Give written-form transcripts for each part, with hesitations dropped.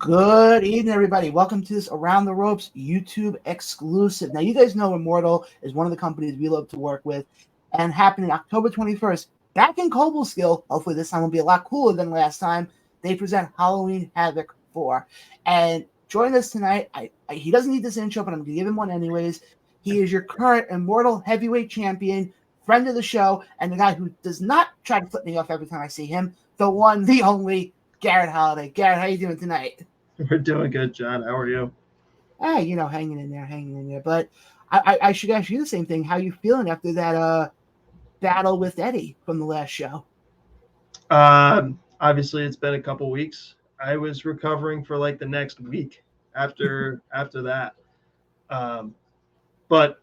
Good evening, everybody. Welcome to this Around the Ropes YouTube exclusive. Now, you guys know Immortal is one of the companies we love to work with, and happening October 21st, back in Cobleskill. Hopefully, this time will be a lot cooler than last time. They present Halloween Havok 4. And join us tonight. He doesn't need this intro, but I'm going to give him one anyways. He is your current Immortal Heavyweight Champion, friend of the show, and the guy who does not try to flip me off every time I see him. The one, the only, Garrett Holiday. Garrett, how you doing tonight? We're doing good, John. How are you? Hey, hanging in there. But I should ask you the same thing. How you feeling after that battle with Eddie from the last show? Obviously, it's been a couple weeks. I was recovering for like the next week after that. But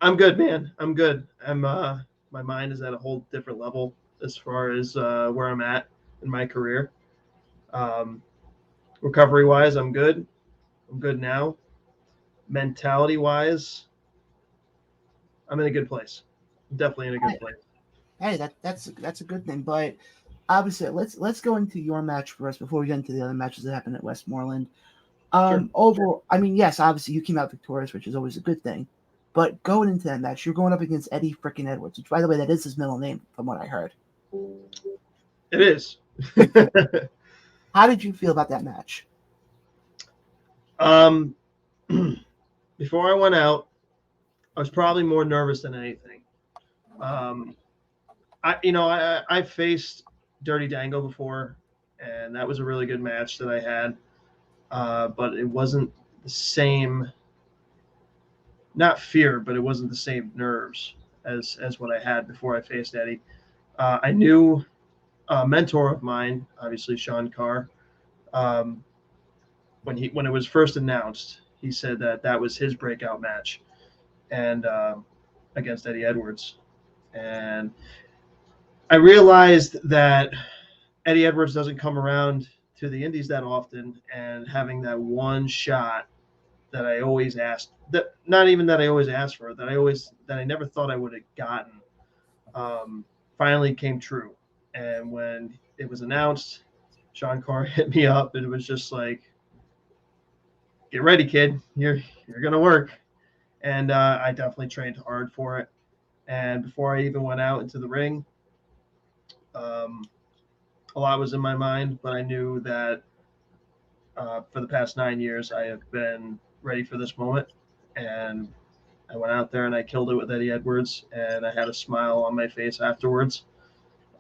I'm good, man. I'm good. My mind is at a whole different level as far as where I'm at in my career. Recovery wise, I'm good. I'm good now. Mentality wise, I'm in a good place. I'm definitely in a good place. Hey, that's a good thing. But obviously, let's go into your match first before we get into the other matches that happened at West Moreland. Sure. Overall, I mean, yes, obviously you came out victorious, which is always a good thing. But going into that match, you're going up against Eddie freaking Edwards, which, by the way, that is his middle name, from what I heard. It is. How did you feel about that match? Before I went out, I was probably more nervous than anything. I faced Dirty Dango before, and that was a really good match that I had. But it wasn't the same, not fear, but it wasn't the same nerves as what I had before I faced Eddie. I knew a mentor of mine, obviously Sean Carr, when it was first announced, he said that was his breakout match, and against Eddie Edwards. And I realized that Eddie Edwards doesn't come around to the Indies that often, and having that one shot that I always asked, that not even that I always asked for, that I never thought I would have gotten, finally came true. And when it was announced, Sean Carr hit me up, and it was just like, get ready, kid. You're gonna work. And I definitely trained hard for it. And before I even went out into the ring, a lot was in my mind, but I knew that for the past 9 years, I have been ready for this moment. And I went out there and I killed it with Eddie Edwards, and I had a smile on my face afterwards.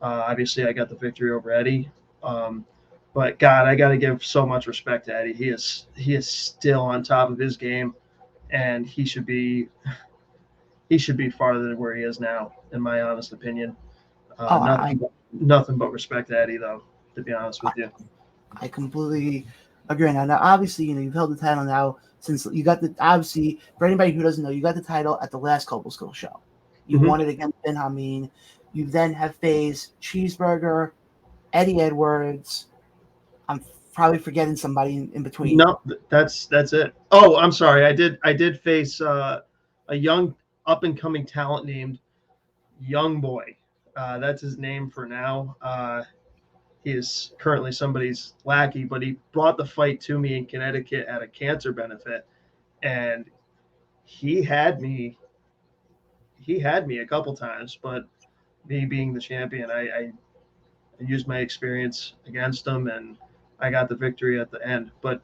Obviously, I got the victory over Eddie. But God, I got to give so much respect to Eddie. He is still on top of his game, and he should be farther than where he is now, in my honest opinion. Nothing but respect to Eddie, though, to be honest with you. I completely agree. Now, obviously, you've held the title now since you got the. Obviously, for anybody who doesn't know, you got the title at the last Cobleskill show. You won it against Ben Hameen. You then have faced Cheeseburger, Eddie Edwards. I'm probably forgetting somebody in between. No, that's it. Oh, I'm sorry. I did face a young up and coming talent named Young Boy. That's his name for now. He is currently somebody's lackey, but he brought the fight to me in Connecticut at a cancer benefit, and he had me a couple times, but me being the champion, I used my experience against him, and I got the victory at the end. But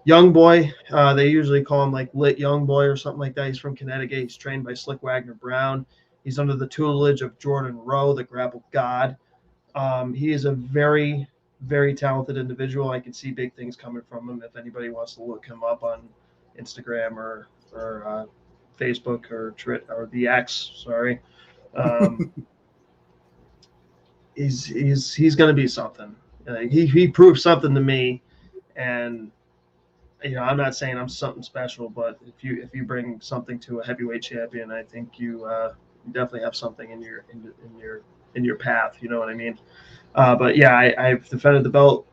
Young Boy, they usually call him like Lit Young Boy or something like that. He's from Connecticut. He's trained by Slick Wagner Brown. He's under the tutelage of Jordan Rowe, the grapple god. He is a very, very talented individual. I can see big things coming from him. If anybody wants to look him up on Instagram or Facebook or the X, sorry. He's going to be something. He proved something to me, and I'm not saying I'm something special, but if you bring something to a heavyweight champion, I think you definitely have something in your path. You know what I mean? But yeah, I've defended the belt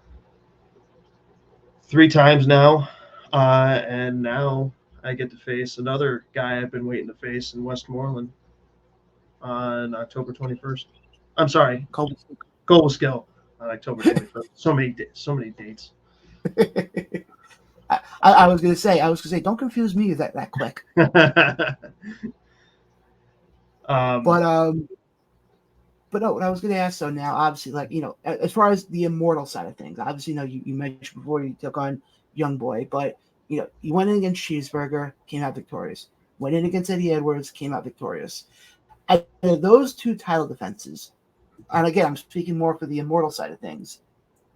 3 times now, and now I get to face another guy I've been waiting to face in West Moreland on October 21st. I'm sorry, Cobleskill on October 21st. So many dates. I was gonna say, don't confuse me that quick. But no, what I was gonna ask, so now obviously, like, as far as the Immortal side of things, obviously, you mentioned before you took on Young Boy, but you went in against Cheeseburger, came out victorious. Went in against Eddie Edwards, came out victorious. And those two title defenses, and again, I'm speaking more for the Immortal side of things.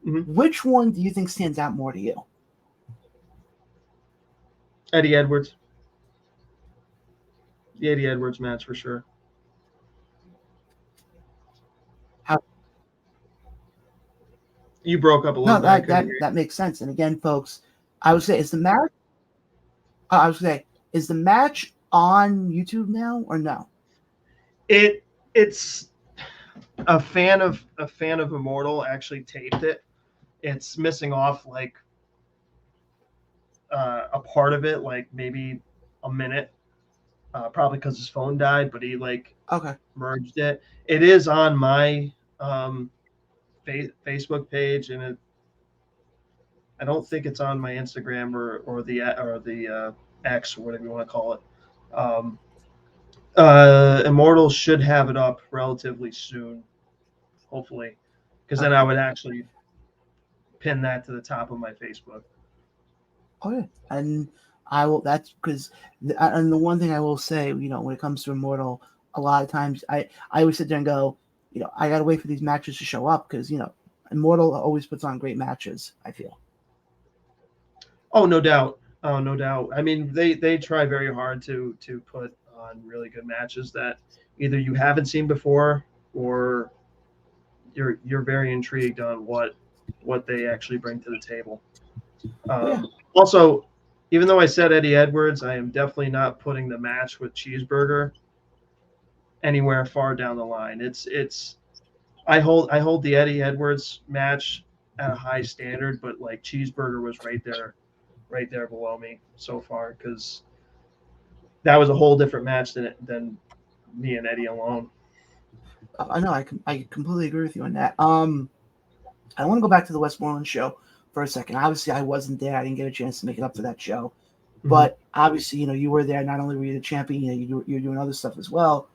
Mm-hmm. Which one do you think stands out more to you? Eddie Edwards. The Eddie Edwards match for sure. You broke up a little bit. That makes sense. And again, folks, I would say, is the match on YouTube now or no? It's a fan of Immortal actually taped it. It's missing off like a part of it, like maybe a minute, probably because his phone died, but he merged it. It is on my Facebook page, and I don't think it's on my Instagram or the X or whatever you want to call it. Immortal should have it up relatively soon, hopefully, because then I would actually pin that to the top of my Facebook. Oh yeah, and I will. That's because, and the one thing I will say, when it comes to Immortal, a lot of times I always sit there and go, I gotta wait for these matches to show up because Immortal always puts on great matches, I feel. Oh, no doubt. Oh, no doubt. I mean, they try very hard to put on really good matches that either you haven't seen before or you're very intrigued on what they actually bring to the table. Also, even though I said Eddie Edwards, I am definitely not putting the match with Cheeseburger anywhere far down the line. I hold the Eddie Edwards match at a high standard, but like Cheeseburger was right there below me so far, because that was a whole different match than me and Eddie alone. I know, I completely agree with you on that. I want to go back to the West Moreland show for a second. Obviously, I wasn't there. I didn't get a chance to make it up for that show. Mm-hmm. But obviously, you were there. Not only were you the champion, you're doing other stuff as well.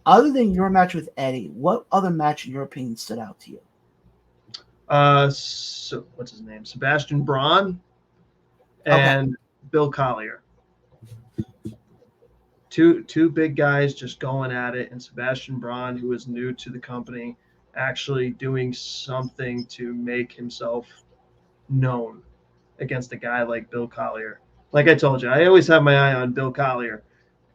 Other than your match with Eddie, what other match, in your opinion, stood out to you? So what's his name? Sebastian Braun and Bill Collier. Two big guys just going at it, and Sebastian Braun, who is new to the company, actually doing something to make himself known against a guy like Bill Collier. Like I told you, I always have my eye on Bill Collier,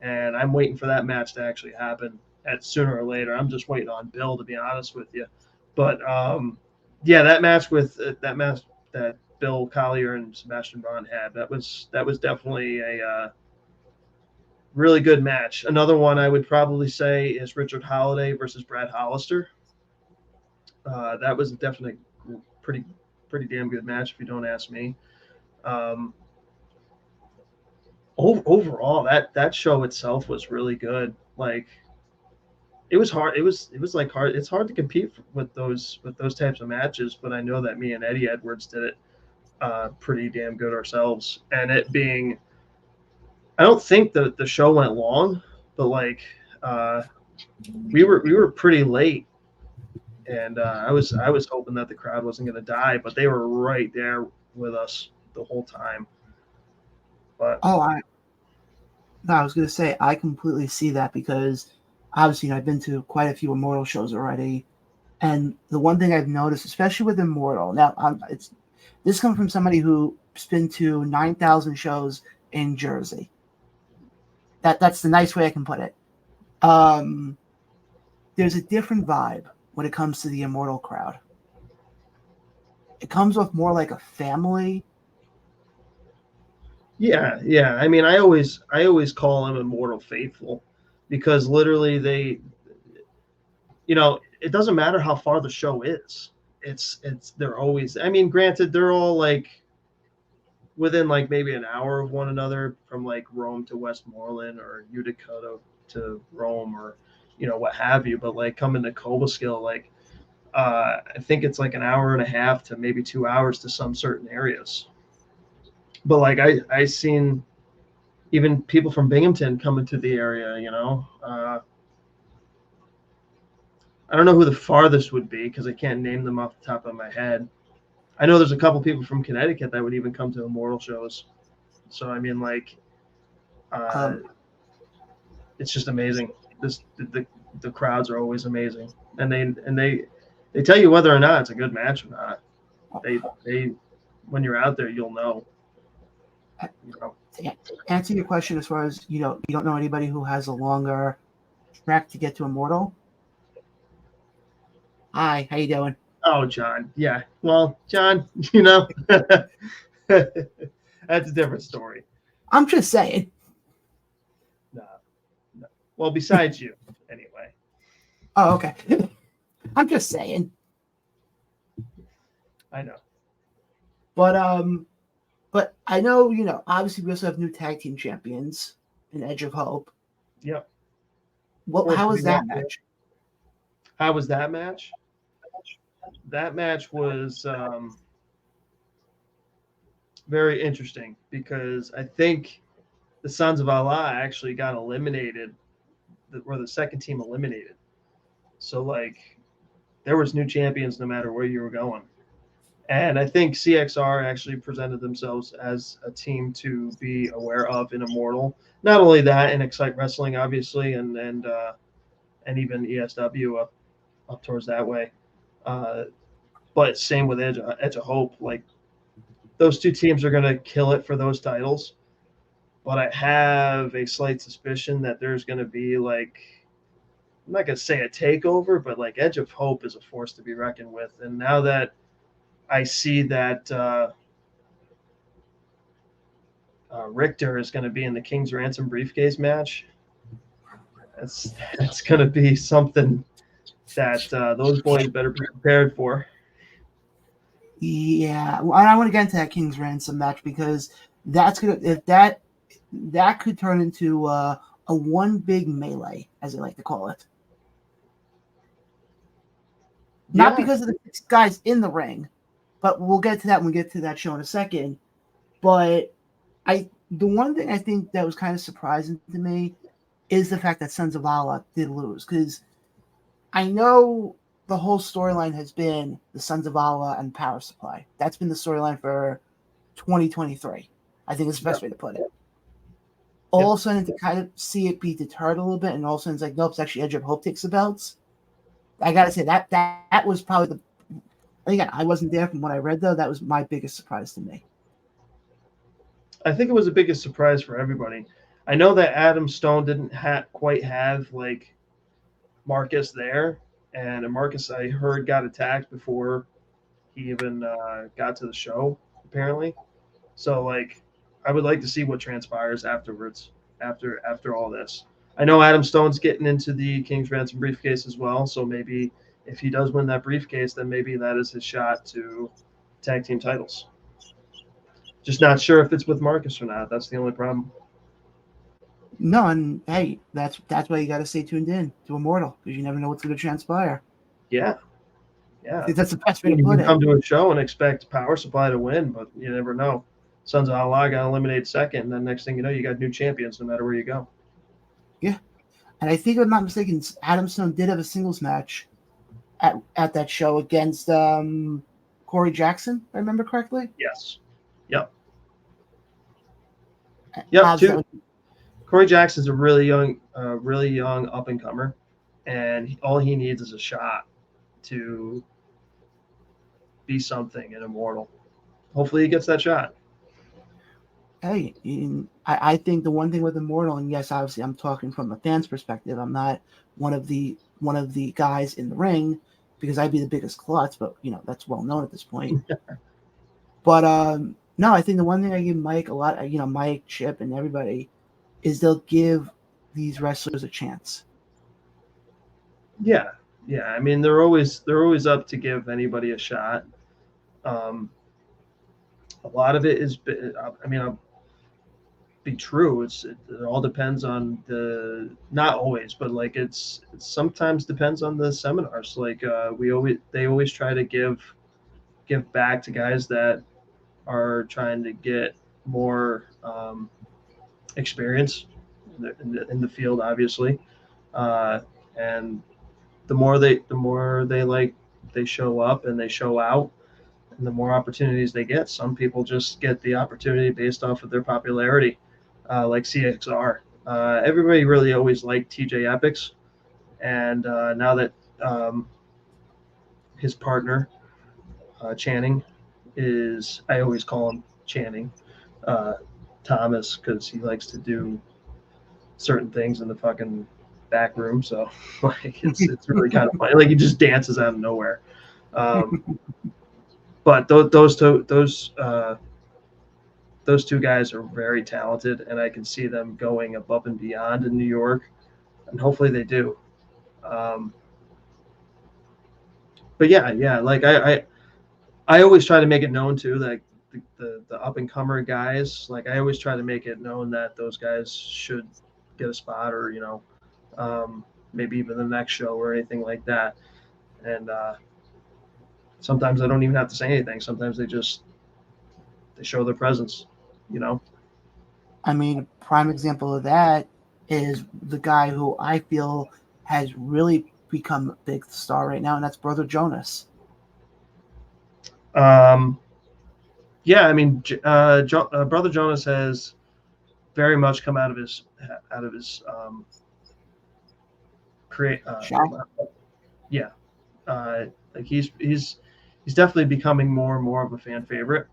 and I'm waiting for that match to actually happen at sooner or later. I'm just waiting on Bill, to be honest with you. But that match that Bill Collier and Sebastian Braun had, that was definitely a really good match. Another one I would probably say is Richard Holliday versus Brad Hollister. That was definitely pretty damn good match, if you don't ask me. Overall, that show itself was really good. Like, it was hard. It was like hard. It's hard to compete with those types of matches, but I know that me and Eddie Edwards did it pretty damn good ourselves. And it being, I don't think the show went long, but like we were pretty late, and I was hoping that the crowd wasn't going to die, but they were right there with us the whole time. But I was going to say, I completely see that, because obviously I've been to quite a few Immortal shows already, and the one thing I've noticed, especially with Immortal, now this comes from somebody who's been to 9,000 shows in Jersey. That's the nice way I can put it. There's a different vibe when it comes to the Immortal crowd. It comes off more like a family. Yeah. I mean, I always call them Immortal faithful, because literally they, it doesn't matter how far the show is. They're always, I mean, granted, they're all like within like maybe an hour of one another, from like Rome to West Moreland or Utica to Rome, or what have you. But like coming to Cobleskill, like I think it's like an hour and a half to maybe 2 hours to some certain areas. But like I seen even people from Binghamton coming to the area, you know. I don't know who the farthest would be because I can't name them off the top of my head. I know there's a couple people from Connecticut that would even come to Immortal shows. So I mean, like, it's just amazing. The crowds are always amazing, and they tell you whether or not it's a good match or not. They when you're out there, you'll know. You know. To answer your question, as far as you don't know anybody who has a longer track to get to Immortal. Hi, how you doing? Oh, John. Yeah. Well, John, you know, that's a different story. I'm just saying. No. Well, besides you, anyway. Oh, okay. I'm just saying. I know. But I know, obviously we also have new tag team champions in Edge of Hope. Yep. How was that match? How was that match? That match was very interesting because I think the Sons of Allah actually got eliminated, or the second team eliminated. So, like, there was new champions no matter where you were going. And I think CXR actually presented themselves as a team to be aware of in Immortal. Not only that, in Excite Wrestling, obviously, and even ESW up towards that way. But same with Edge of Hope. Like, those two teams are going to kill it for those titles. But I have a slight suspicion that there's going to be, like, I'm not going to say a takeover, but like Edge of Hope is a force to be reckoned with. And now that I see that Richter is going to be in the King's Ransom briefcase match, that's going to be something that those boys better be prepared for. Yeah, well, I want to get into that King's Ransom match because that's gonna that could turn into a one big melee, as they like to call it. Not because of the guys in the ring, but we'll get to that when we get to that show in a second. But the one thing I think that was kind of surprising to me is the fact that Sons of Allah did lose, because I know the whole storyline has been the Sons of Allah and Power Supply. That's been the storyline for 2023. I think it's the best way to put it. All of a sudden, to kind of see it be deterred a little bit, and all of a sudden it's like, nope, it's actually Edge of Hope takes the belts. I gotta say that was probably again, I wasn't there from what I read though. That was my biggest surprise to me. I think it was the biggest surprise for everybody. I know that Adam Stone didn't quite have like Marcus there, and Marcus, I heard, got attacked before he even got to the show, apparently. So, like, I would like to see what transpires afterwards, after all this. I know Adam Stone's getting into the King's Ransom briefcase as well, so maybe if he does win that briefcase, then maybe that is his shot to tag team titles. Just not sure if it's with Marcus or not. That's the only problem. No, and hey, that's why you got to stay tuned in to Immortal, because you never know what's going to transpire. Yeah. I think that's the best way to put it. You can come to a show and expect Power Supply to win, but you never know. Sons of Allah got eliminated second, and then next thing you know, you got new champions no matter where you go. Yeah. And I think, if I'm not mistaken, Adam Stone did have a singles match at that show against Corey Jackson, if I remember correctly. Yes. Yep. Yep. Corey Jackson's a really young up and comer, and all he needs is a shot to be something in Immortal. Hopefully, he gets that shot. Hey, I think the one thing with Immortal, and yes, obviously, I'm talking from a fan's perspective. I'm not one of the guys in the ring, because I'd be the biggest klutz, but that's well known at this point. But no, I think the one thing I give Mike a lot, Mike, Chip, and everybody, is they'll give these wrestlers a chance. Yeah. I mean, they're always up to give anybody a shot. A lot of it is, I mean, be true. It all depends on not always, but like it sometimes depends on the seminars. Like they always try to give back to guys that are trying to get more experience in the field, obviously, and the more they like they show up and they show out, and the more opportunities they get. Some people just get the opportunity based off of their popularity, like CXR. Everybody really always liked TJ Epics, and now that his partner Channing I always call him Channing Thomas, because he likes to do certain things in the fucking back room. So like it's really kind of funny. Like he just dances out of nowhere. But those two guys are very talented, and I can see them going above and beyond in New York, and hopefully they do. But yeah, like I always try to make it known too, that the up and comer guys, like I always try to make it known that those guys should get a spot, or maybe even the next show or anything like that. And sometimes I don't even have to say anything. Sometimes they show their presence, I mean, a prime example of that is the guy who I feel has really become a big star right now, and that's Brother Jonas. Yeah, I mean, Brother Jonas has very much come out of his create. Yeah, like he's definitely becoming more and more of a fan favorite,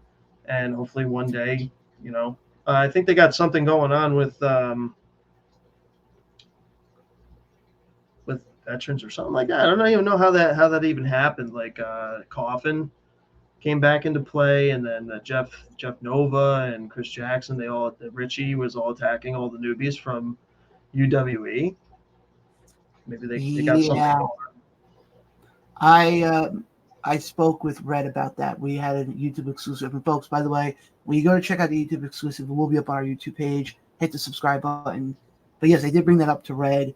and hopefully one day, I think they got something going on with veterans or something like that. I don't even know how that even happened. Like Coffin came back into play, and then Jeff Nova and Chris Jackson, Richie was all attacking all the newbies from UWE. Maybe they got something going on. I spoke with Red about that. We had a YouTube exclusive. And folks, by the way, when you go to check out the YouTube exclusive, it will be up on our YouTube page. Hit the subscribe button. But yes, I did bring that up to Red.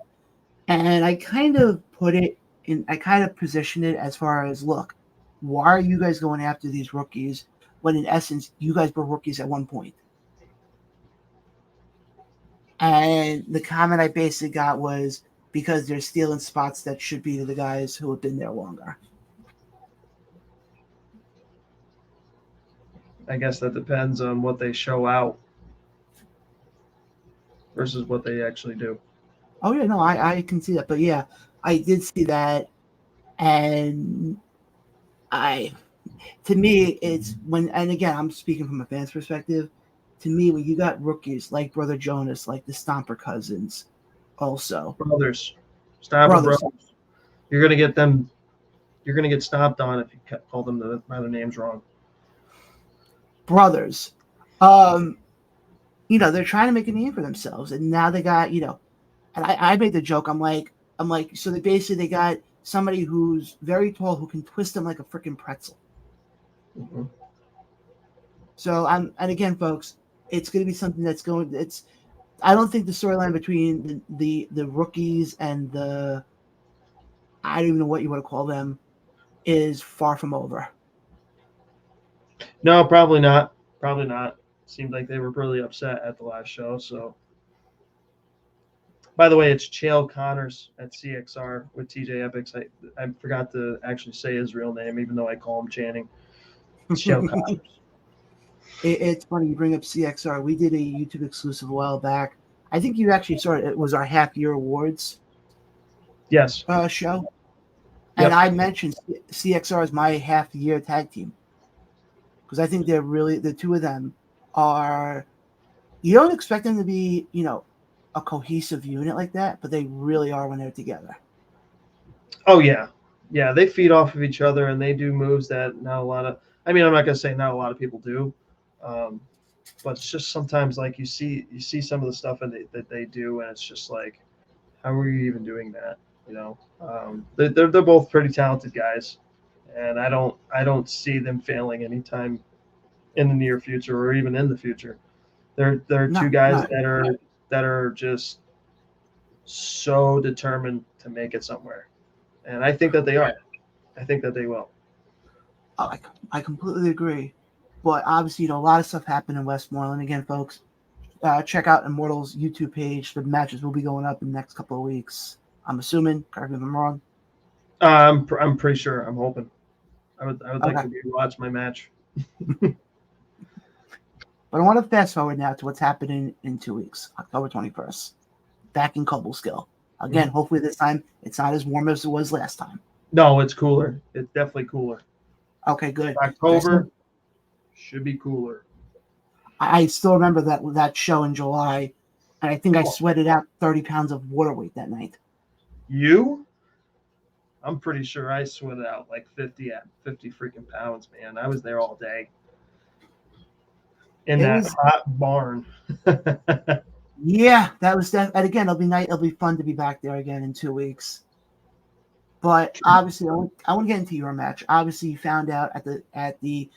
And I kind of positioned it as far as, look, why are you guys going after these rookies when in essence you guys were rookies at one point? And the comment I basically got was because they're stealing spots that should be to the guys who have been there longer. I guess that depends on what they show out versus what they actually do. Oh yeah, no, I can see that. But yeah, I did see that, and to me, it's and again, I'm speaking from a fan's perspective. To me, when you got rookies like Brother Jonas, like the Stomper Cousins, also brothers, brothers. You're gonna get them. You're gonna get stomped on if you call them by their names wrong. Brothers, they're trying to make a name for themselves, and now they got, and I made the joke. I'm like, so they got somebody who's very tall who can twist them like a freaking pretzel. Mm-hmm. So and again, folks, it's going to be something that's going. I don't think the storyline between the rookies and I don't even know what you want to call them is far from over. No, probably not. Probably not. Seemed like they were really upset at the last show. So, by the way, it's Chael Connors at CXR with TJ Epics. I forgot to actually say his real name, even though I call him Channing. It's Chael Connors. It's funny you bring up CXR. We did a YouTube exclusive a while back. I think you actually saw it. It was our half-year awards. Yes. Show. And yep. I mentioned CXR is my half-year tag team. Because I think the two of them are, you don't expect them to be, a cohesive unit like that, but they really are when they're together. Oh, yeah. Yeah, they feed off of each other, and they do moves that not a lot of, I'm not going to say not a lot of people do, but it's just sometimes like you see some of the stuff that they do, and it's just like, how are you even doing that? They're both pretty talented guys, and I don't see them failing anytime in the near future or even in the future. They're two Not, guys not. that are just so determined to make it somewhere, and I think that they are. I think that they will. I completely agree. But obviously, a lot of stuff happened in Westmoreland. Again, folks, check out Immortal's YouTube page. The matches will be going up in the next couple of weeks. I'm assuming. Correct me if I'm wrong. I'm pretty sure. I'm hoping. I would like Okay. to watch my match. But I want to fast forward now to what's happening in 2 weeks, October 21st, back in Cobleskill. Again, hopefully this time it's not as warm as it was last time. No, it's cooler. It's definitely cooler. Okay, good. October should be cooler. I still remember that show in July, and I think I sweated out 30 pounds of water weight that night. You? I'm pretty sure I sweated out like 50 freaking pounds, man. I was there all day in that hot barn. Yeah, that was that. And again, it'll be fun to be back there again in 2 weeks. But obviously, I want to get into your match. Obviously, you found out at the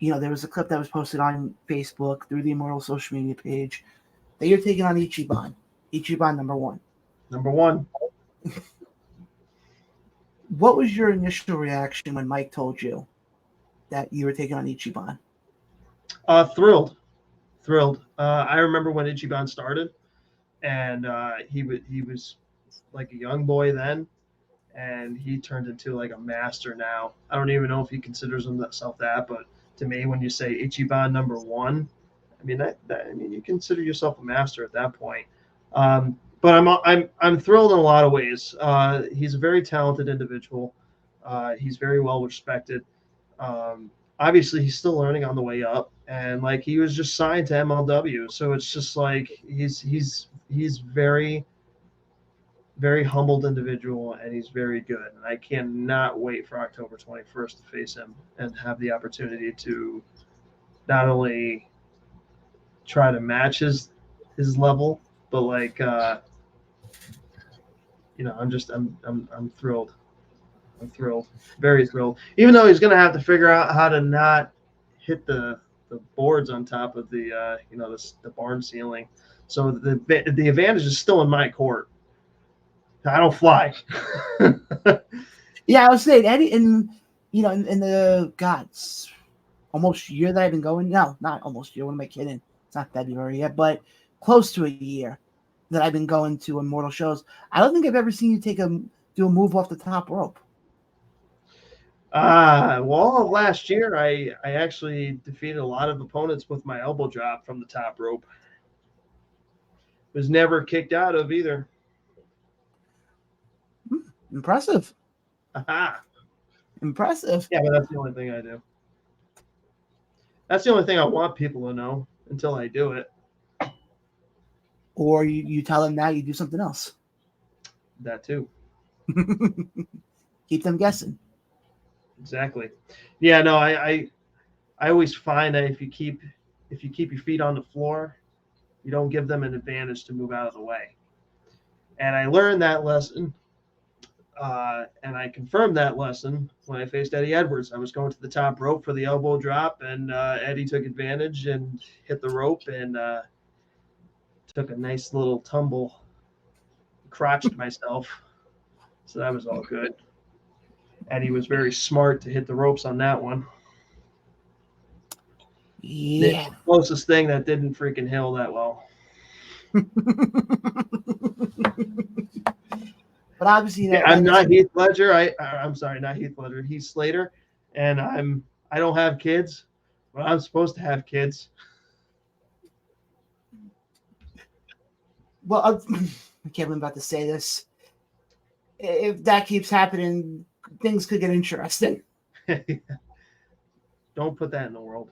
there was a clip that was posted on Facebook through the Immortal social media page that you're taking on Ichiban. Ichiban number 1. Number 1. What was your initial reaction when Mike told you that you were taking on Ichiban? Thrilled. I remember when Ichiban started, and he was like a young boy then, and he turned into like a master now. I don't even know if he considers himself that, but to me, when you say Ichiban number 1, I mean I mean you consider yourself a master at that point. But I'm thrilled in a lot of ways. He's a very talented individual. He's very well respected. Obviously, he's still learning on the way up, and like he was just signed to MLW, so it's just like he's very very humbled individual, and he's very good. And I cannot wait for October 21st to face him and have the opportunity to not only try to match his level, but like I'm thrilled. I'm thrilled, very thrilled. Even though he's going to have to figure out how to not hit the boards on top of the the barn ceiling. So the advantage is still in my court. I don't fly. Yeah, I was saying Eddie in the almost year that I've been going. No, not almost year. What am I kidding? It's not February yet, but close to a year that I've been going to Immortal shows. I don't think I've ever seen you do a move off the top rope. Well, last year I actually defeated a lot of opponents with my elbow drop from the top rope. Was never kicked out of either. Impressive. Aha. Impressive. Yeah, but that's the only thing I do. That's the only thing I want people to know until I do it. Or you tell them now you do something else. That too. Keep them guessing. Exactly. Yeah, no, I always find that if you keep your feet on the floor, you don't give them an advantage to move out of the way. And I learned that lesson, and I confirmed that lesson when I faced Eddie Edwards. I was going to the top rope for the elbow drop, and Eddie took advantage and hit the rope and took a nice little tumble, crotched myself. So that was all good. Eddie was very smart to hit the ropes on that one. Yeah. The closest thing that didn't freaking hill that well. But obviously, I'm not Heath Ledger. I'm sorry, not Heath Ledger. Heath Slater, and I don't have kids, but I'm supposed to have kids. Well, I can't believe I'm about to say this. If that keeps happening, things could get interesting. Don't put that in the world.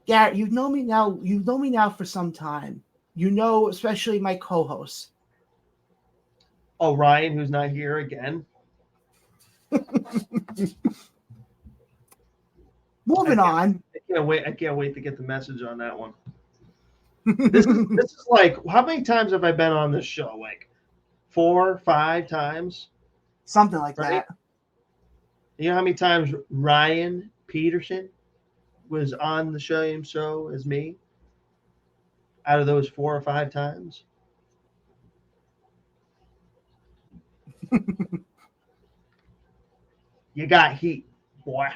Garrett, you've known me now for some time. You know, especially my co-hosts. Oh, Ryan, who's not here again. Moving on. I can't wait to get the message on that one. This is like, how many times have I been on this show? Like 4, 5 times? Something like that. You know how many times Ryan Peterson was on the same show as me out of those 4 or 5 times? You got heat, boy.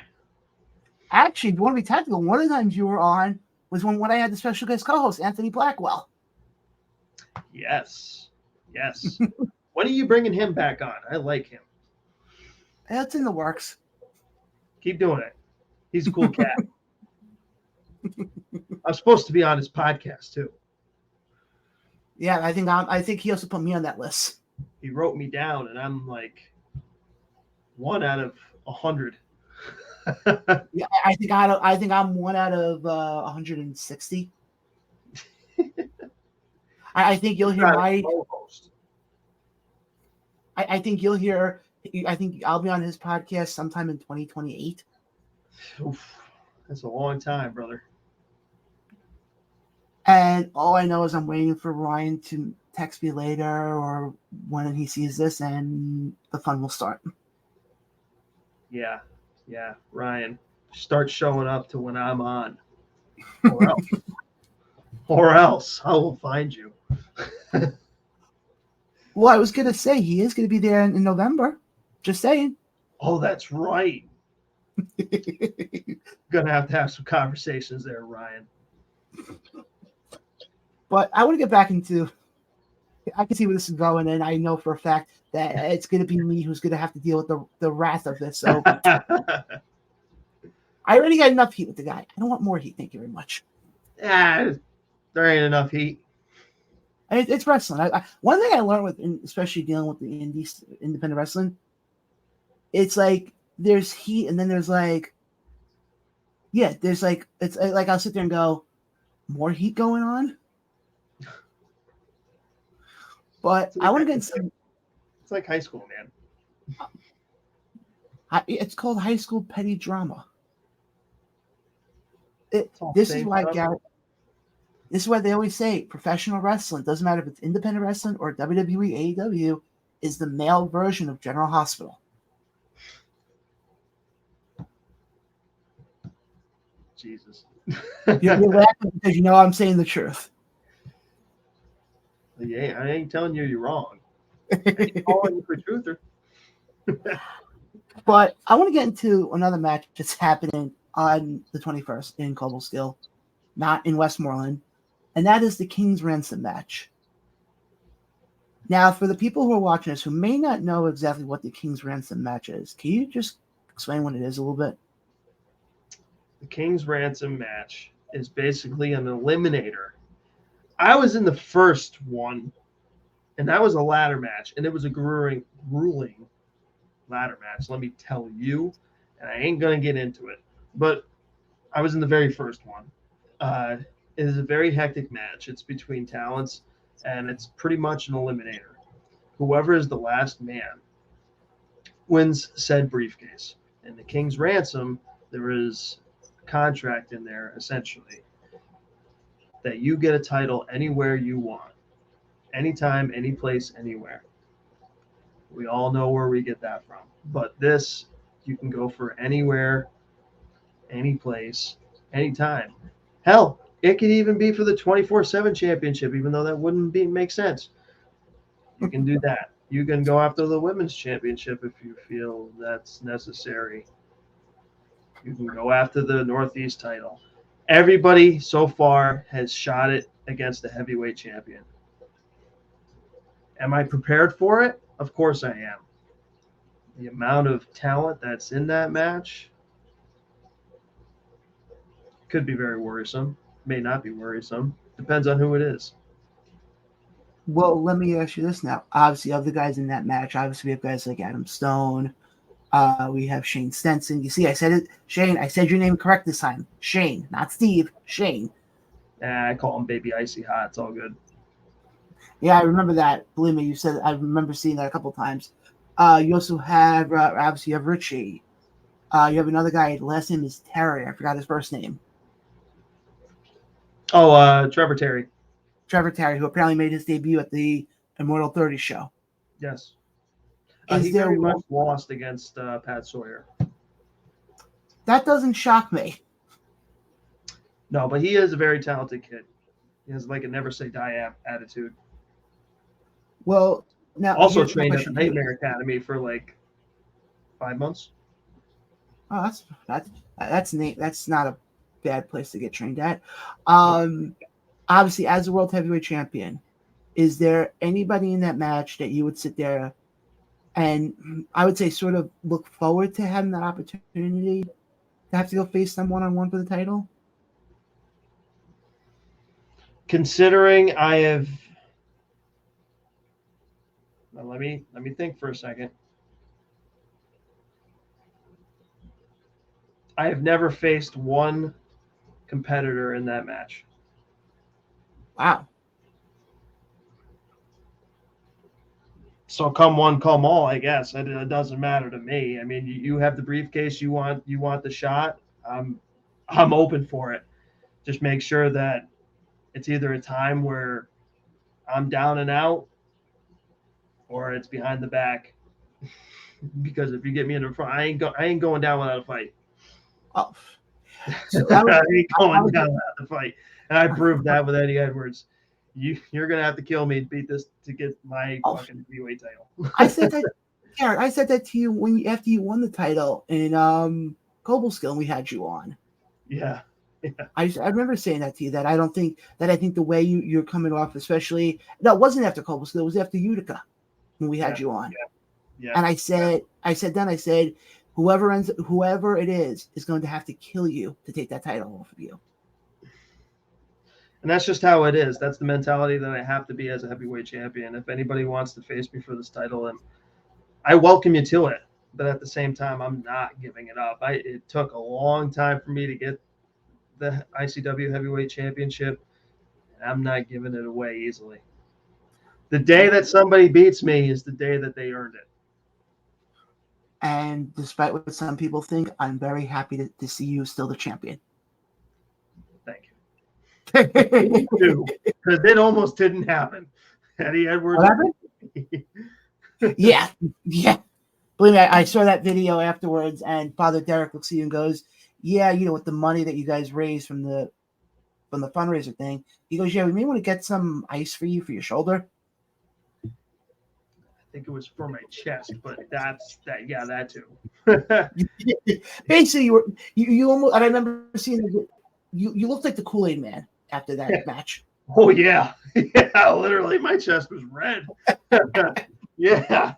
Actually, if you want to be technical, one of the times you were on was when I had the special guest co-host, Anthony Blackwell. Yes. When are you bringing him back on? I like him. That's in the works. Keep doing it. He's a cool cat. I'm supposed to be on his podcast too. Yeah, I think he also put me on that list. He wrote me down, and I'm like 1 out of 100. Yeah, I think I'm 1 out of 160. I think you'll hear my co-host. I think you'll hear. I think I'll be on his podcast sometime in 2028. Oof, that's a long time, brother. And all I know is I'm waiting for Ryan to text me later or when he sees this, and the fun will start. Yeah, Ryan, start showing up to when I'm on, or else I will find you. Well, I was gonna say he is gonna be there in November. Just saying. Oh, that's right. Gonna have to have some conversations there, Ryan. But I want to get back into. I can see where this is going, and I know for a fact that it's going to be me who's going to have to deal with the wrath of this. So I already got enough heat with the guy. I don't want more heat. Thank you very much. There ain't enough heat. It's wrestling. One thing I learned with, especially dealing with the independent wrestling, it's like there's heat, and then there's like, there's like it's like I'll sit there and go, more heat going on. But I want to get into. It's like high school, man. It's called high school petty drama. This is why, Garrett. This is why they always say professional wrestling, doesn't matter if it's independent wrestling or WWE, AEW, is the male version of General Hospital. Jesus. You're laughing because you know I'm saying the truth. Yeah, I ain't telling you're wrong. I ain't calling you for truther. But I want to get into another match that's happening on the 21st in Cobleskill, not in West Moreland, and that is the King's Ransom match. Now, for the people who are watching this who may not know exactly what the King's Ransom match is, can you just explain what it is a little bit? The King's Ransom match is basically an eliminator. I was in the first one, and that was a ladder match, and it was a grueling ladder match, let me tell you, and I ain't going to get into it, but I was in the very first one. It is a very hectic match. It's between talents, and it's pretty much an eliminator. Whoever is the last man wins said briefcase. In the King's Ransom, there is a contract in there, essentially, that you get a title anywhere you want, anytime, any place, anywhere. We all know where we get that from. But this, you can go for anywhere, any place, anytime. Hell, it could even be for the 24/7 championship, even though that wouldn't make sense. You can do that. You can go after the women's championship if you feel that's necessary. You can go after the Northeast title. Everybody so far has shot it against the heavyweight champion. Am I prepared for it? Of course I am. The amount of talent that's in that match could be very worrisome. May not be worrisome. Depends on who it is. Well, let me ask you this now. Obviously, of the guys in that match, obviously we have guys like Adam Stone. We have Shane Stenson. You see, I said it, Shane. I said your name correct this time. Shane, not Steve. Shane. I call him Baby Icy Hot. It's all good. Yeah, I remember that. Believe me, you said I remember seeing that a couple times. You also have obviously you have Richie. You have another guy. The last name is Terry. I forgot his first name. Oh, Trevor Terry. Trevor Terry, who apparently made his debut at the Immortal 30 show. Yes. Is he there very much lost against Pat Sawyer. That doesn't shock me. No, but he is a very talented kid. He has like a never say die attitude. Well, now Also here's my trained at the question to you. Nightmare Academy for like 5 months. Oh, that's not a bad place to get trained at. Nope. Obviously, as a world heavyweight champion, is there anybody in that match that you would sit there and I would say sort of look forward to having that opportunity to have to go face them one-on-one for the title? Considering I have, now let me think for a second. I have never faced one competitor in that match. Wow. So come one, come all. I guess it doesn't matter to me. I mean, you have the briefcase. You want the shot. I'm open for it. Just make sure that it's either a time where I'm down and out, or it's behind the back. Because if you get me in the front, I ain't going down without a fight. Oh, so I ain't going down without a fight, and I proved that with Eddie Edwards. You're gonna have to kill me to beat this to get my fucking heavyweight title. I said that, Garrett. I said that to you after you won the title in Cobleskill, and we had you on. Yeah. I remember saying that to you. That I think the way you're coming off, especially that wasn't after Cobleskill, it was after Utica when we had you on. Yeah. And I said whoever it is going to have to kill you to take that title off of you. And that's just how it is. That's the mentality that I have to be as a heavyweight champion. If anybody wants to face me for this title, and I welcome you to it. But at the same time, I'm not giving it up. It took a long time for me to get the ICW Heavyweight Championship. And I'm not giving it away easily. The day that somebody beats me is the day that they earned it. And despite what some people think, I'm very happy to see you still the champion. Thank you. Because it almost didn't happen. Eddie Edwards. What happened? Yeah. Believe me, I saw that video afterwards, and Father Derek looks at you and goes, "Yeah, with the money that you guys raised from the fundraiser thing," he goes, "Yeah, we may want to get some ice for you for your shoulder." I think it was for my chest, but that too. Basically, you almost. And I remember seeing you looked like the Kool-Aid Man after that match. Oh yeah, literally, my chest was red. Yeah,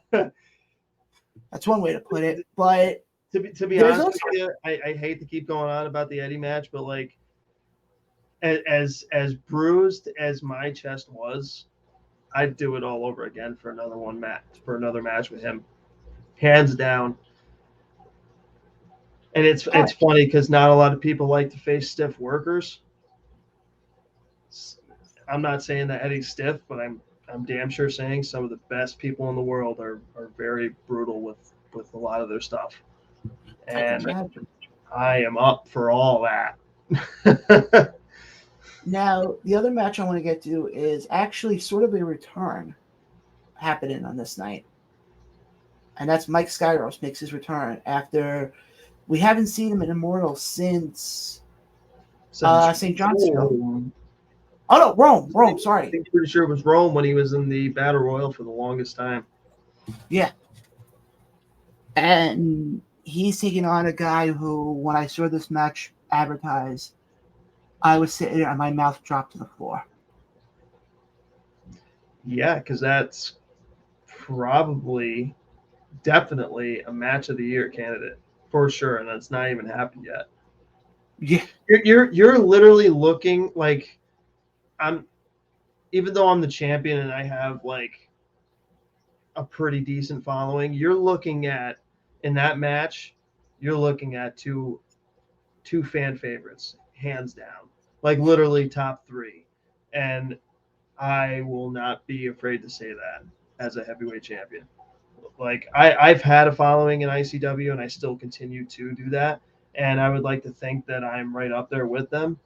that's one way to put it. But to be honest with you, I hate to keep going on about the Eddie match, but like, as bruised as my chest was, I'd do it all over again for another match with him, hands down. And it's funny because not a lot of people like to face stiff workers. I'm not saying that Eddie's stiff, but I'm damn sure saying some of the best people in the world are very brutal with a lot of their stuff. And I am up for all that. Now, the other match I want to get to is actually sort of a return happening on this night. And that's Mike Skyros makes his return after we haven't seen him in Immortal since St. John's Show. Oh, no, Rome, sorry. I'm pretty sure it was Rome when he was in the Battle Royal for the longest time. Yeah. And he's taking on a guy who, when I saw this match advertised, I was sitting there and my mouth dropped to the floor. Yeah, because that's definitely a match of the year candidate for sure, and that's not even happened yet. Yeah, you're literally looking like even though I'm the champion and I have like a pretty decent following, you're looking at in that match, you're looking at two fan favorites, hands down, like literally top 3, and I will not be afraid to say that as a heavyweight champion. Like I've had a following in ICW and I still continue to do that. And I would like to think that I'm right up there with them.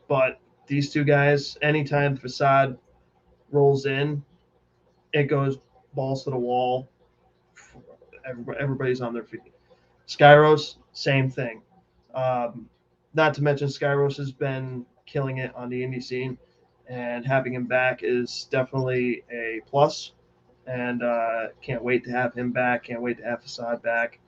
But these two guys, anytime Facade rolls in, it goes balls to the wall. Everybody's on their feet. Skyros, same thing. Not to mention Skyros has been killing it on the indie scene, and having him back is definitely a plus. And can't wait to have him back. Can't wait to have Facade back.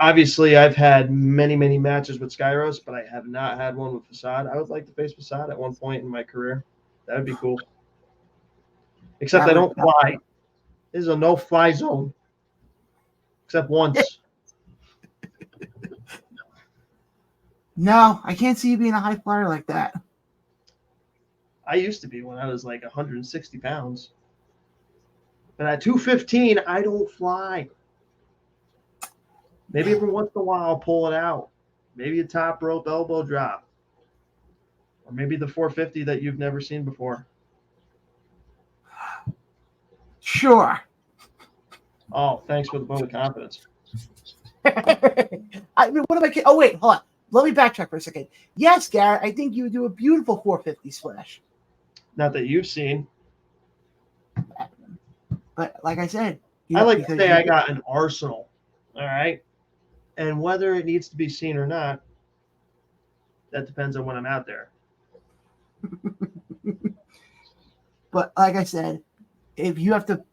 Obviously, I've had many, many matches with Skyros, but I have not had one with Facade. I would like to face Facade at one point in my career. That would be cool. Except I don't fly. This is a no-fly zone. Except once. No, I can't see you being a high flyer like that. I used to be when I was like 160 pounds. But at 215, I don't fly. Maybe every once in a while I'll pull it out. Maybe a top rope elbow drop. Or maybe the 450 that you've never seen before. Sure. Oh, thanks for the vote of confidence. I mean, what am I kidding? Oh, wait, hold on. Let me backtrack for a second. Yes, Garrett, I think you would do a beautiful 450 splash. Not that you've seen. But like I said, I like to say I got an arsenal. All right. And whether it needs to be seen or not, that depends on when I'm out there. But like I said, if you have to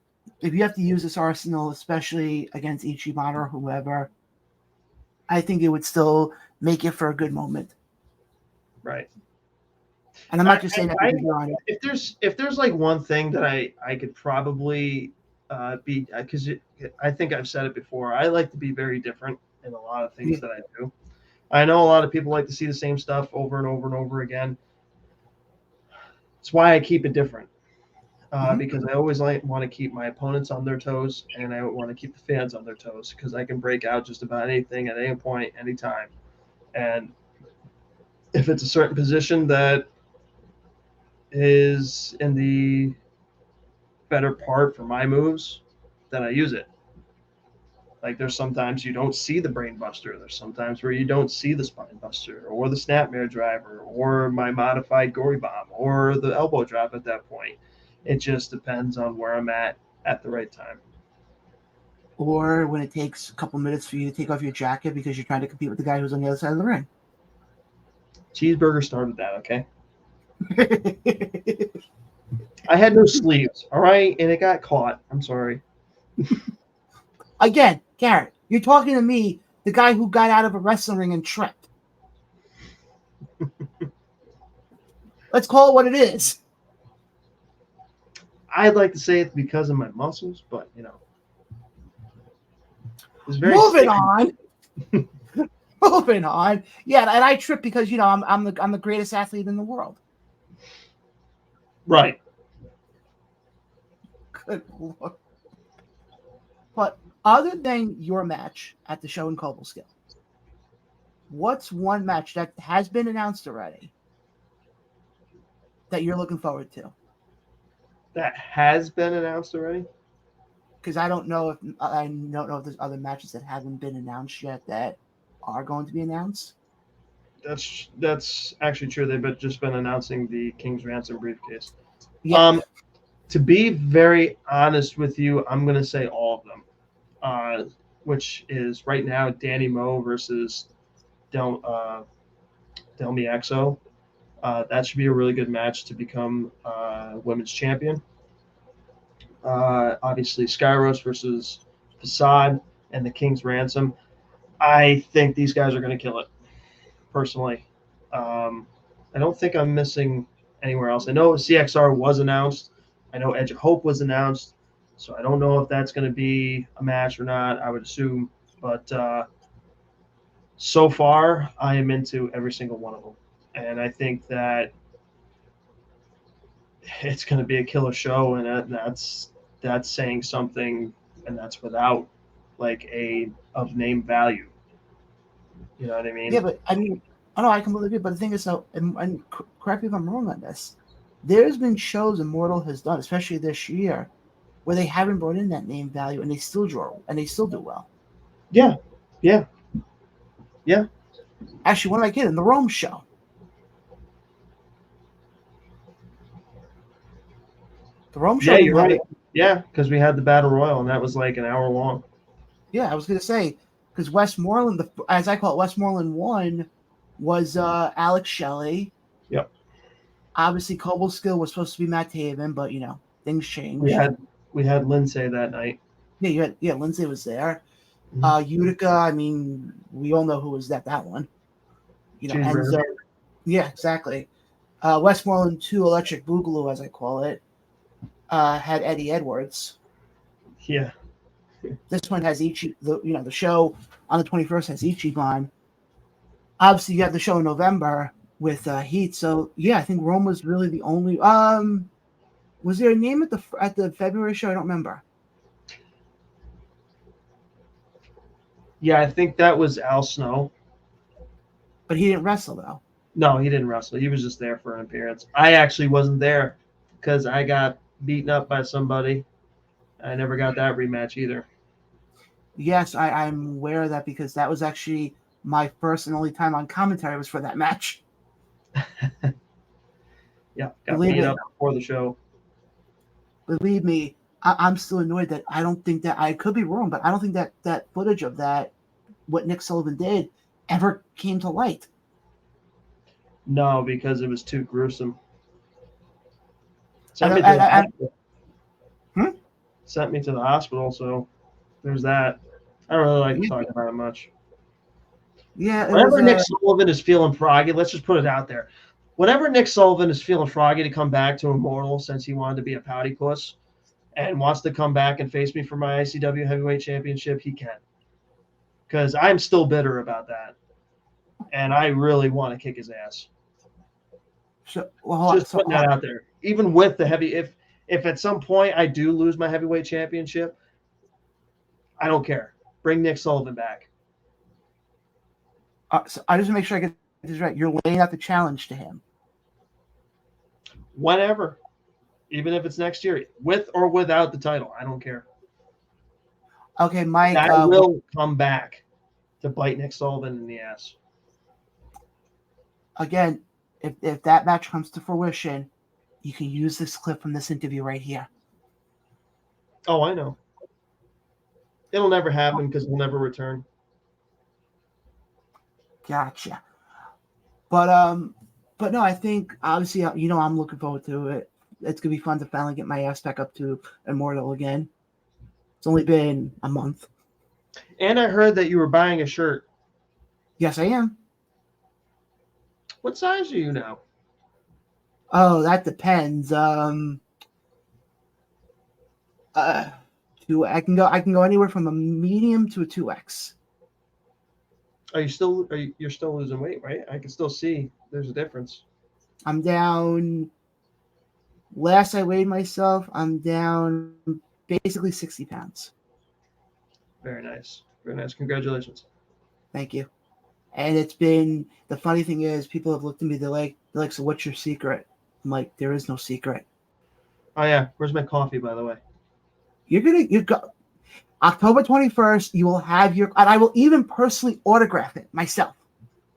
use this arsenal, especially against Ichiban or whoever, I think it would still make it for a good moment. Right. And I'm not just saying that because you're on it. If there's like one thing that I could probably be, because I think I've said it before, I like to be very different in a lot of things that I do. I know a lot of people like to see the same stuff over and over and over again. It's why I keep it different. Because I always want to keep my opponents on their toes, and I want to keep the fans on their toes, because I can break out just about anything at any point, anytime. And if it's a certain position that is in the better part for my moves, then I use it. Like there's sometimes you don't see the brain buster. There's sometimes where you don't see the spine buster or the snapmare driver or my modified gory bomb or the elbow drop at that point. It just depends on where I'm at the right time. Or when it takes a couple minutes for you to take off your jacket because you're trying to compete with the guy who's on the other side of the ring. Cheeseburger started that, okay? I had no sleeves, all right? And it got caught. I'm sorry. Again, Garrett, you're talking to me, the guy who got out of a wrestling ring and tripped. Let's call it what it is. I'd like to say it's because of my muscles, but you know. Moving on. Moving on. Yeah, and I trip because I'm the greatest athlete in the world. Right. Good Lord. But other than your match at the show in Cobleskill, what's one match that has been announced already that you're looking forward to? That has been announced already? Because I don't know if there's other matches that haven't been announced yet that are going to be announced. That's actually true. They've just been announcing the King's Ransom briefcase. Yeah. To be very honest with you, I'm going to say all of them, which is right now Danny Moe versus Delmi Exo. That should be a really good match to become women's champion. Obviously, Skyros versus Facade and the King's Ransom. I think these guys are going to kill it, personally. I don't think I'm missing anywhere else. I know CXR was announced. I know Edge of Hope was announced. So I don't know if that's going to be a match or not, I would assume. But so far, I am into every single one of them. And I think that it's going to be a killer show, and that's saying something, and that's without like of name value. You know what I mean? Yeah, but I mean, I know I completely agree. But the thing is, though, and correct me if I'm wrong on this, there's been shows Immortal has done, especially this year, where they haven't brought in that name value, and they still draw, and they still do well. Yeah. Actually, what am I kidding? The Rome show. The Rome show. Yeah, you're right. Yeah, because we had the Battle Royal, and that was like an hour long. Yeah, I was going to say, because West Moreland, as I call it, West Moreland 1 was Alex Shelley. Yep. Obviously, Cobleskill was supposed to be Matt Taven, but things changed. We had Lindsay that night. Yeah, Lindsay was there. Utica, I mean, we all know who was that one. Enzo. Yeah, exactly. Westmoreland 2 Electric Boogaloo, as I call it, had Eddie Edwards. Yeah. This one has the show on the 21st has Ichiban. Obviously, you have the show in November with Heat. So yeah, I think Rome was really the only. Was there a name at the February show? I don't remember. Yeah, I think that was Al Snow. But he didn't wrestle though. No, he didn't wrestle. He was just there for an appearance. I actually wasn't there because I got beaten up by somebody. I never got that rematch either. Yes, I'm aware of that because that was actually my first and only time on commentary was for that match. Yeah, got beat up before the show. Believe me, I'm still annoyed that I don't think that I could be wrong, but I don't think that footage of that, what Nick Sullivan did, ever came to light. No, because it was too gruesome. Sent me to the hospital, so there's that. I don't really like to talk about it much. Yeah. Whenever Nick Sullivan is feeling froggy, let's just put it out there. Whenever Nick Sullivan is feeling froggy to come back to Immortal since he wanted to be a pouty puss and wants to come back and face me for my ICW Heavyweight Championship, he can. Because I'm still bitter about that. And I really want to kick his ass. Just putting that out there. Even with the heavy, if at some point I do lose my heavyweight championship, I don't care. Bring Nick Sullivan back. So I just make sure I get this right. You're laying out the challenge to him. Whenever. Even if it's next year. With or without the title. I don't care. Okay, Mike. I will come back to bite Nick Sullivan in the ass. Again, if that match comes to fruition, you can use this clip from this interview right here. Oh, I know. It'll never happen because he'll never return. Gotcha. But no, I think obviously I'm looking forward to it. It's gonna be fun to finally get my ass back up to Immortal again. It's only been a month. And I heard that you were buying a shirt. Yes, I am. What size are you now? Oh, that depends. I can go anywhere from a medium to a 2X. You're still losing weight, right? I can still see there's a difference. I'm down. Last I weighed myself, I'm down basically 60 pounds. Very nice. Very nice. Congratulations. Thank you. And it's been, the funny thing is, people have looked at me, they're like, so what's your secret? I'm like, there is no secret. Oh yeah, where's my coffee, by the way? You go October 21st, you will have and I will even personally autograph it myself.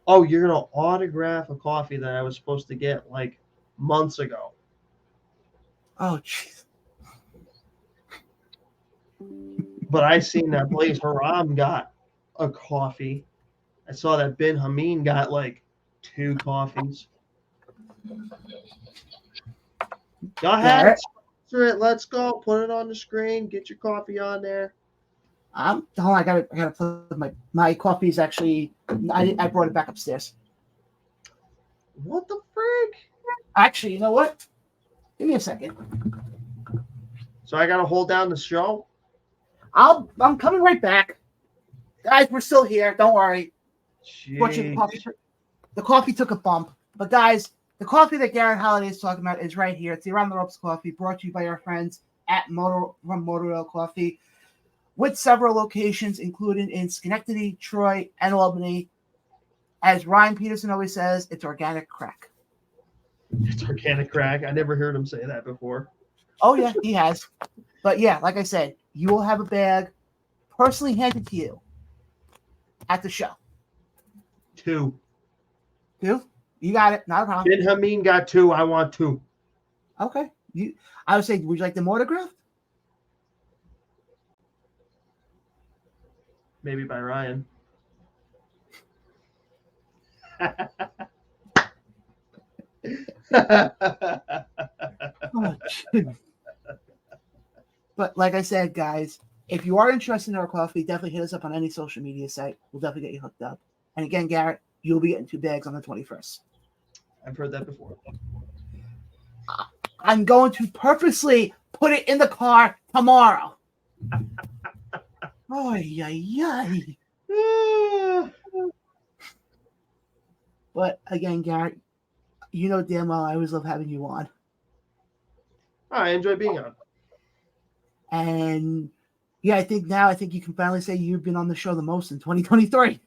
Oh, you're gonna autograph a coffee that I was supposed to get like months ago. Oh, jeez. But I seen that Blaze Haram got a coffee. I saw that Ben Hameen got like 2 coffees. Go ahead, sponsor it. Let's go. Put it on the screen. Get your coffee on there. Hold on, I gotta put my coffee is actually. I brought it back upstairs. What the frig? Actually, you know what? Give me a second. So I gotta hold down the show. I'm coming right back, guys. We're still here. Don't worry. The coffee took a bump, but guys, the coffee that Garrett Holiday is talking about is right here. It's the Around the Ropes coffee, brought to you by our friends at Motor Coffee, with several locations, including in Schenectady, Troy, and Albany. As Ryan Peterson always says, it's organic crack. It's organic crack. I never heard him say that before. Oh yeah, he has. But yeah, like I said, you will have a bag personally handed to you at the show. 2. You got it. Not a problem. Ben Hameen got 2. I want 2. Okay. I would say, would you like them autographed? Maybe by Ryan. Oh, but like I said, guys, if you are interested in our coffee, definitely hit us up on any social media site. We'll definitely get you hooked up. And again, Garrett, you'll be getting 2 bags on the 21st. I've heard that before. I'm going to purposely put it in the car tomorrow. Oh, yeah. But again, Garrett, you know damn well I always love having you on. I enjoy being on. And yeah, I think you can finally say you've been on the show the most in 2023.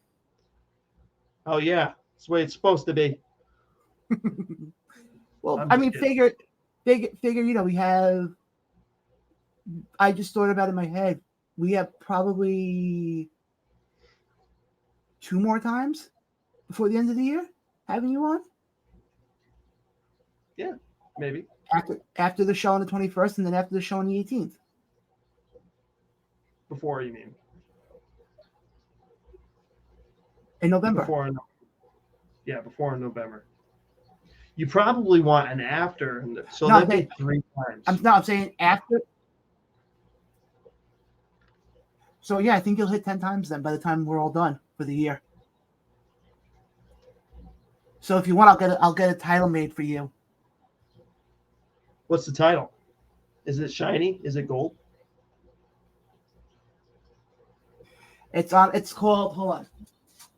Oh yeah, that's the way it's supposed to be. Well, I mean, figure, we have. I just thought about it in my head. We have probably 2 more times before the end of the year having you on. Yeah, maybe after the show on the 21st, and then after the show on the 18th. Before, you mean? In November. Before in November. You probably want an after, so that'd be 3 times. I'm saying after. So yeah, I think you'll hit 10 times then by the time we're all done for the year. So if you want, I'll get a title made for you. What's the title? Is it shiny? Is it gold? It's called, hold on.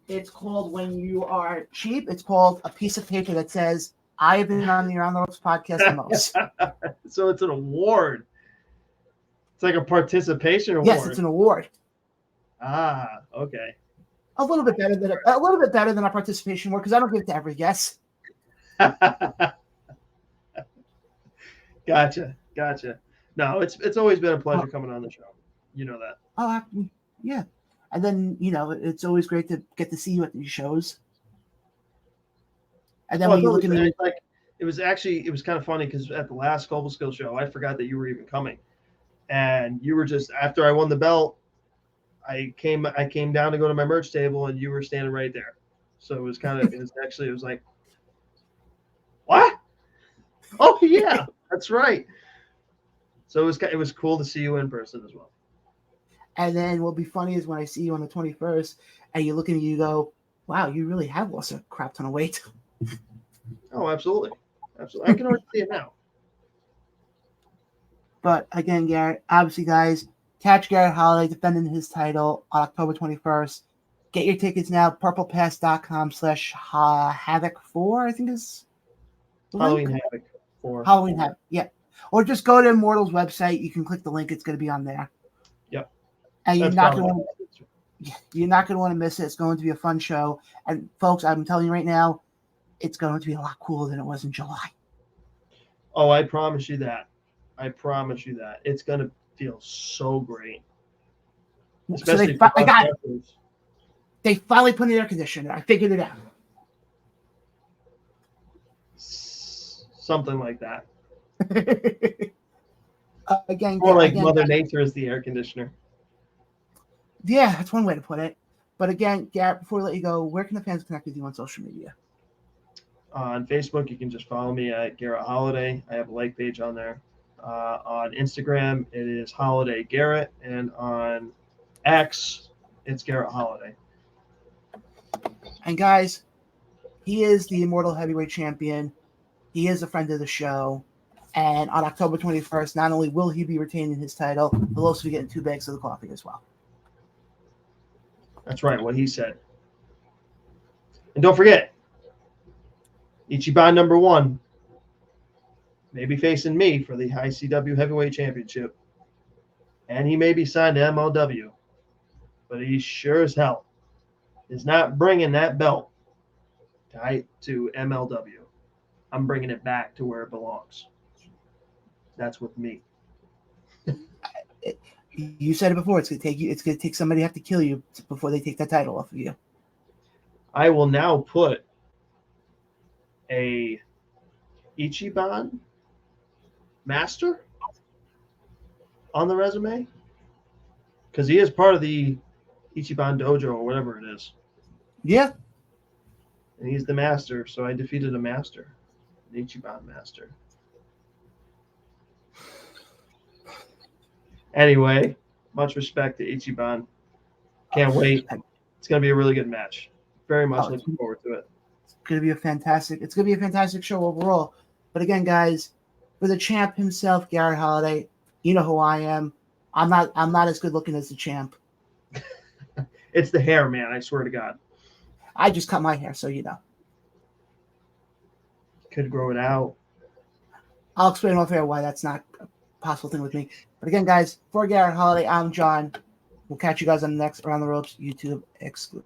It's called, when you are cheap, it's called a piece of paper that says, I have been on the Around the Ropes podcast the most. So it's an award. It's like a participation award. Yes, it's an award. Ah, okay. A little bit better than a participation award, because I don't give it to every guest. Gotcha. No, it's always been a pleasure coming on the show. You know that. Oh, yeah. And then, it's always great to get to see you at these shows. And then when you look at me, it was kind of funny because at the last Cobleskill show, I forgot that you were even coming, and you were just, after I won the belt, I came down to go to my merch table, and you were standing right there. So it was like, what? Oh yeah, that's right. So it was cool to see you in person as well. And then what'll be funny is when I see you on the 21st, and you look at me, you go, wow, you really have lost a crap ton of weight. Oh, absolutely. I can already see it now. But again, Garrett, obviously, guys, catch Garrett Holiday defending his title on October 21st. Get your tickets now. purplepass.com/Havok4, I think is Halloween Havok 4. Halloween Havok, yeah. Or just go to Immortal's website. You can click the link. It's going to be on there. Yep. And you're not going to want to miss it. It's going to be a fun show. And folks, I'm telling you right now, it's going to be a lot cooler than it was in July. Oh, I promise you that. It's going to feel so great. Especially they finally put an air conditioner. I figured it out. Something like that. Again, Mother Nature is the air conditioner. Yeah, that's one way to put it. But again, Garrett, before we let you go, where can the fans connect with you on social media? On Facebook, you can just follow me at Garrett Holiday. I have a like page on there. On Instagram, it is Holiday Garrett, and on X, it's Garrett Holiday. And guys, he is the Immortal Heavyweight Champion. He is a friend of the show. And on October 21st, not only will he be retaining his title, he'll also be getting 2 bags of the coffee as well. That's right, what he said. And don't forget, Ichiban #1 may be facing me for the ICW Heavyweight Championship. And he may be signed to MLW. But he sure as hell is not bringing that belt to MLW. I'm bringing it back to where it belongs. That's with me. You said it before. It's going to take somebody to have to kill you before they take that title off of you. I will now put a Ichiban master on the resume, because he is part of the Ichiban Dojo or whatever it is. Yeah. And he's the master, so I defeated a master, an Ichiban master. Anyway, much respect to Ichiban. Can't wait. It's going to be a really good match. Very much looking forward to it. It's going to be a fantastic show overall. But again, guys, for the champ himself, Garrett Holiday, you know who I am. I'm not as good looking as the champ. It's the hair, man. I swear to God. I just cut my hair, so you know. Could grow it out. I'll explain off air why that's not a possible thing with me. But again, guys, for Garrett Holiday, I'm John. We'll catch you guys on the next Around the Ropes YouTube exclusive.